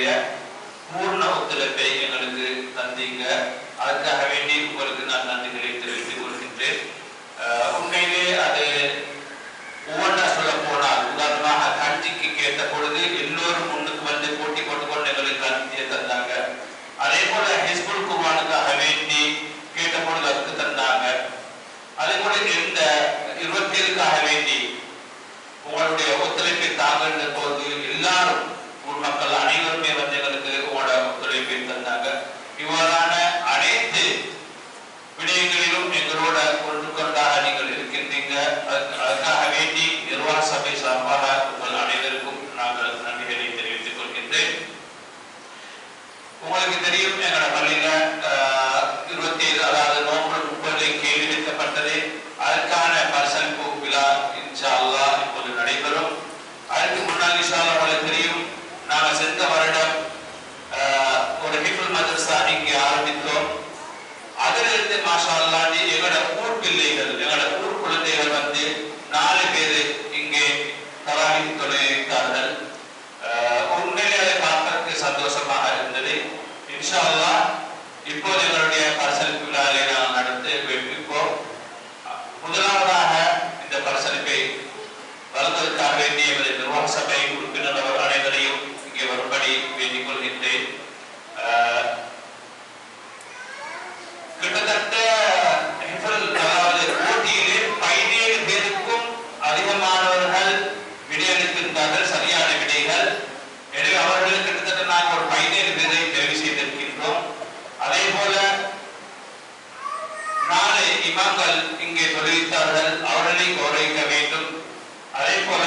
உங்களுடைய பூர்ண ஒத்துழைப்பை எங்களுக்கு தந்தீங்க. அதுக்காக வேண்டி உங்களுக்கு நான் நன்றிகளை தெரிவித்துக் கொள்கின்றேன். உண்மையிலே அது ஒவ்வொன்றா சொல்ல போனால், உதாரணமாக கஞ்சிக்கு கேட்ட பொழுது எல்லோரும் முன்னுக்கு வந்து போட்டி போட்டுக்கொண்டு எங்களுக்கு கஞ்சியை தந்தாங்க. அதே போல ஹிஸ்புல் குர்ஆனுக்காக வேண்டி கேட்ட பொழுது அதுக்கு தந்தாங்க. அதே போல இந்த 27க்காக வேண்டி உங்களுடைய ஒத்துழைப்பை தாங்கன்ற போது எல்லாரும் ஊர் மக்கள் அனைவருமே வந்து எங்களுக்கு உங்களோட ஒத்துழைப்பை தந்தாங்க. இவ்வாறான அனைத்து விடயங்களிலும் எங்களோட ஒன்று கொண்டாக நீங்கள் இருக்கின்றீங்க. அதுக்காக வேண்டி நிர்வாக சபை சார்பாக உங்கள் அனைவருக்கும் நாங்கள் நன்றிகளை தெரிவித்துக் கொள்கின்றேன். உங்களுக்கு தெரியும், எங்களோட பள்ளியில 27 அதாவது நவம்பர் 30 கேள்வி வைக்கப்பட்டது. அதற்கான பரிசளிப்பு விழா இன்ஷா அல்லாஹ் இப்போது நடைபெறும். அதுக்கு முன்னால் இன்ஷா அல்லாஹ் உங்களுக்கு தெரியும், நாங்கள் சென்ற வருடம் ஒரு ஹிஃபுல் மதரசா இங்கே ஆரம்பித்தோம். அதிலிருந்து மாஷா அல்லாஹ் எங்களோட ஊர் பிள்ளைகள், எங்களோட ஊர் குழந்தைகள் வந்து 4 பேர் இங்கே தராவீஹ் தொழுகிறார்கள். உண்மையிலே அதை பார்ப்பதற்கு சந்தோஷமாக இருந்தது. இன்ஷா அல்லாஹ் இப்போது எங்களுடைய பரிசளிப்பு விழாவை நாங்கள் நடத்தி வைப்போம். முதலாவதாக இந்த பரிசளிப்பை வழங்குவதற்காக வேண்டிய நிர்வாக சபை உறுப்பினர் அனைவரையும் இங்கே வரும்படி வேண்டிக் கொள்கின்றேன். கிட்டத்தட்ட போட்டியிலே 17 பேருக்கும் அதிகமானவர்கள் விடையளித்திருந்தார்கள், சரியான விடைகள். எனவே அவர்கள் கிட்டத்தட்ட நாங்கள் ஒரு 17 பேரை தெரிவு செய்திருக்கின்றோம். அதே போல 4 இமாம்கள் இங்கே தொழுவித்தார்கள், அவர்களை கௌரவிக்க வேண்டும். அதே போல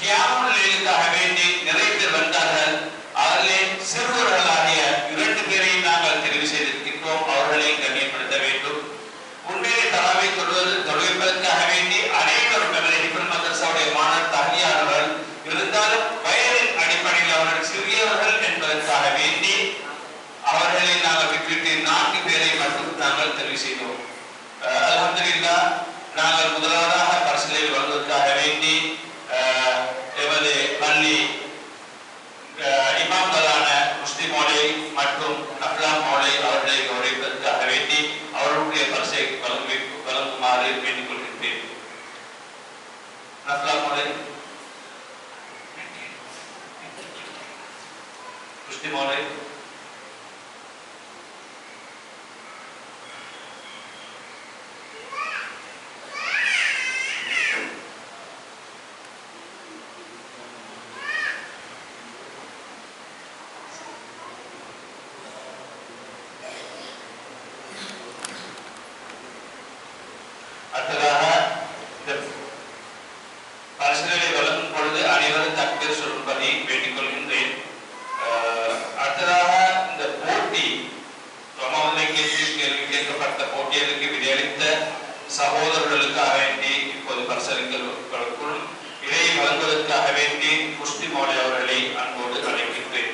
கியாமுல் லைலுக்காக வேண்டி நிறைய பேர் வந்தார்கள். அதிலே சிறுவர்களாகிய 2 பேரையும் நாங்கள் தெரிவு செய்திருக்கின்றோம், அவர்களை கண்ணியப்படுத்த வேண்டும். உண்மையிலே தராவீஹ் தொழுவிப்பதற்காக வேண்டி அனைவரும் ஹிஃபுல் மதரசாவுடைய மாணவர் தகுதியானவர்கள் இருந்தாலும் வயதின் அடிப்படையில் அவர்கள் சிறியவர்கள் என்பதற்காக வேண்டி அவர்களை நாங்கள் விட்டுவிட்டு 4 பேரை மட்டும் நாங்கள் தெரிவு செய்தோம். அல்ஹம்துலில்லாஹ், நாங்கள் முதலாவதாக பரிசலை வழங்குவதற்காக வேண்டி எமது பள்ளி இமாம்களான முஸ்லிம் மௌலை மற்றும் நஃப்லா மௌலை அவர்களை கௌரவிப்பதற்காக வேண்டி அவர்களுடைய பரிசை வழங்குமாறு வேண்டிக் கொள்கின்றேன். நஃப்லா மௌலை, முஸ்லிம் மௌலை. அடுத்ததாக இந்த பரிசுகளை வழங்கும் பொழுது அனைவரும் தக்பீர் சொல்லும்படி வேண்டிக் கொள்கின்றேன். அடுத்ததாக இந்த போட்டி கேள்வி கேட்கப்பட்ட போட்டிகளுக்கு விடையளித்த சகோதரர்களுக்காக வேண்டி இப்போது பரிசளிகளுக்குள் இதை வழங்குவதற்காக வேண்டி முஸ்லிம் மௌலை அவர்களை அன்போடு அழைக்கின்றேன்.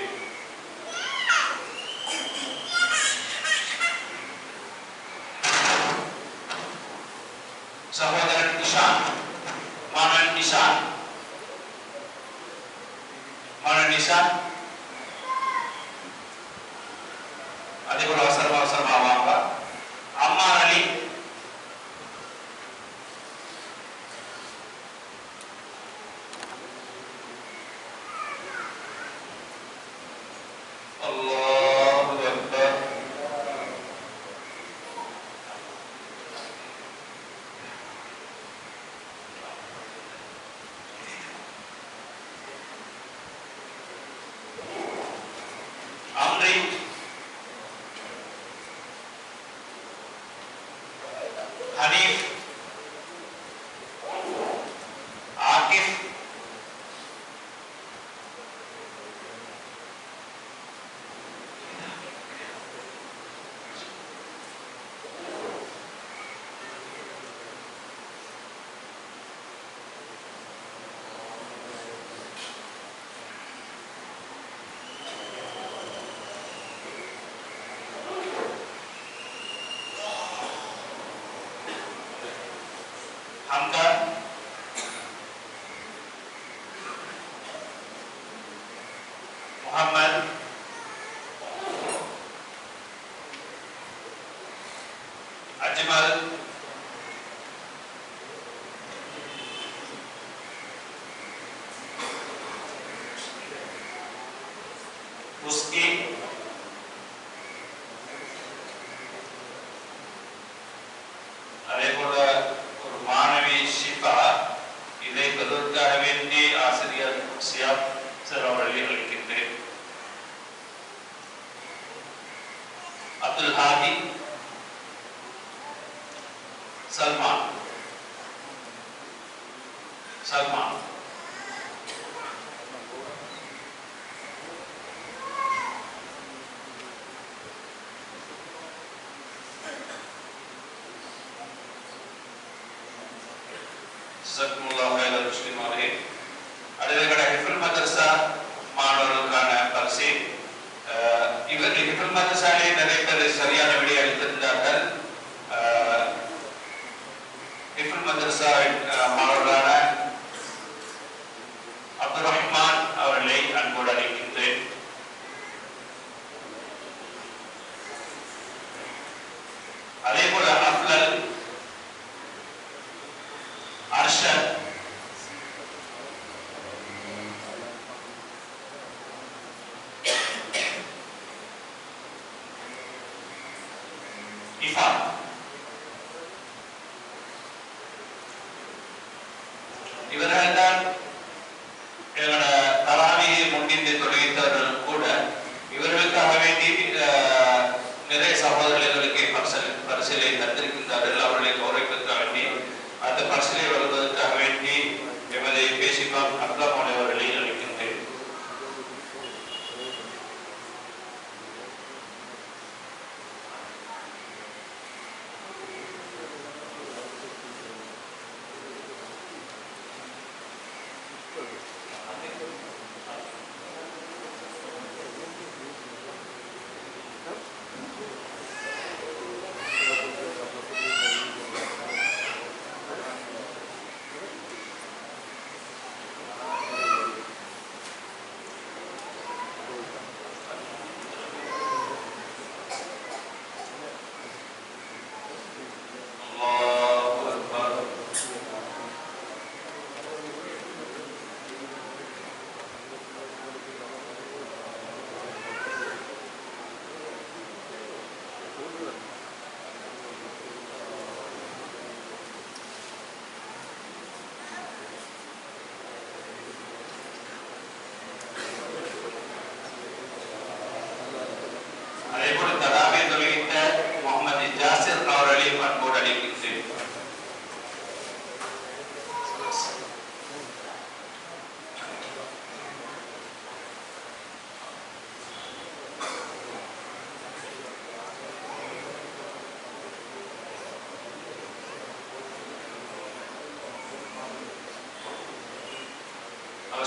சகோதரன் நிஷான், மாணவன் நிஷான், மாணவன் நிஷான். அதே போல அவசரமா வாங்க. அம்மார் அலி, அல்லாஹு அக்பர். அம்ரி, ஹனீஃப், ஆகிஃப், முகமது, அஜ்மல், உஸ்கி, அதே போல ஒரு மாணவி ஷிபா. இதை பெறுவதற்காக வேண்டி ஆசிரியர் சியாப் சார் அவர்களை அளிக்கின்றேன். அப்துல் ஹாதி, சல்மான், ஹிஃபுல் மதரசா மாணவர்களுக்கான பரிசு. இவர் ஹிஃபுல் மதரசாலே நிறைய பேர் சரியான விடை அளித்திருந்தார்கள். ஹிஃபுல் மதரசா மாணவர்களான அப்துல் ரஹ்மான் அவர்களை அன்போடு அழைக்கின்றேன். அதே போல அப்லல், அர்ஷத், இஃபா. இவர்கள் தான் எங்களோட தராவியை முன்னின்று தொழுகித்தவர்கள் கூட. இவர்களுக்காக வேண்டி நிறைய சகோதரர்களுக்கு பரிசிலை தந்திருக்கின்றார்கள். அவர்களை கௌரவிப்பதற்காக வேண்டி அந்த பரிசிலை வருவதற்காக வேண்டி எமது பேசிப்பாம் அப்துல்லாமோனி அவர்களை அளிக்கின்றேன்.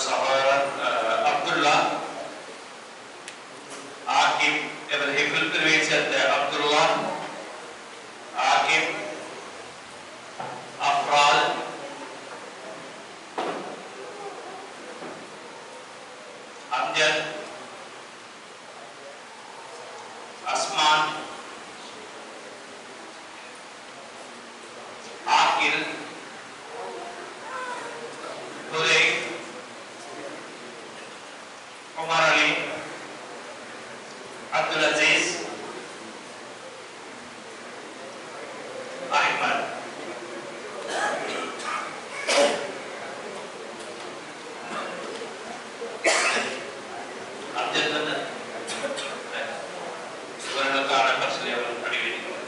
சகோதரர் அப்துல்லா ஆகிப், இவர் ஹிஃபுல் பிரிவை சேர்ந்த அப்துல்லா ஆகிப், அஃப்ரால், அம்ஜத், அஸ்மான், ஆகில், துரை, உமர் அலி, அப்துல் அசீஸ், அஹ்மத். அம்ஜத் வந்து இவர்களுக்கான பரிசுகளை அவர் அணிவிக்கிறார்.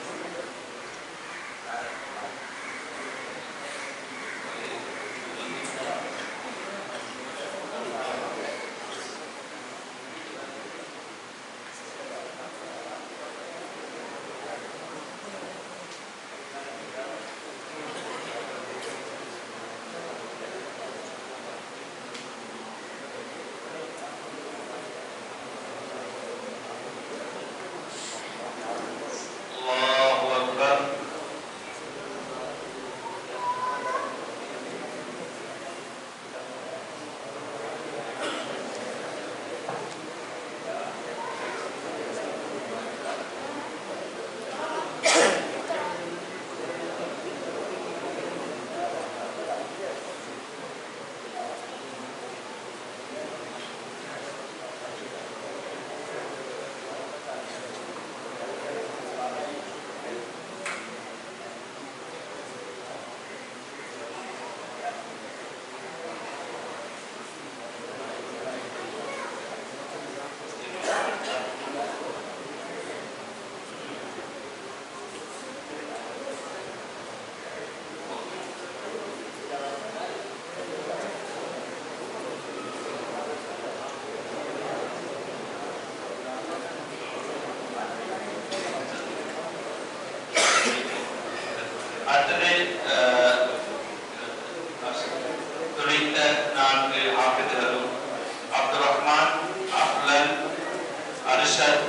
இந்த 4 ஹாஃபிதுகளும் அப்துல் ரஹ்மான், அஃப்லன், அர்ஷத்,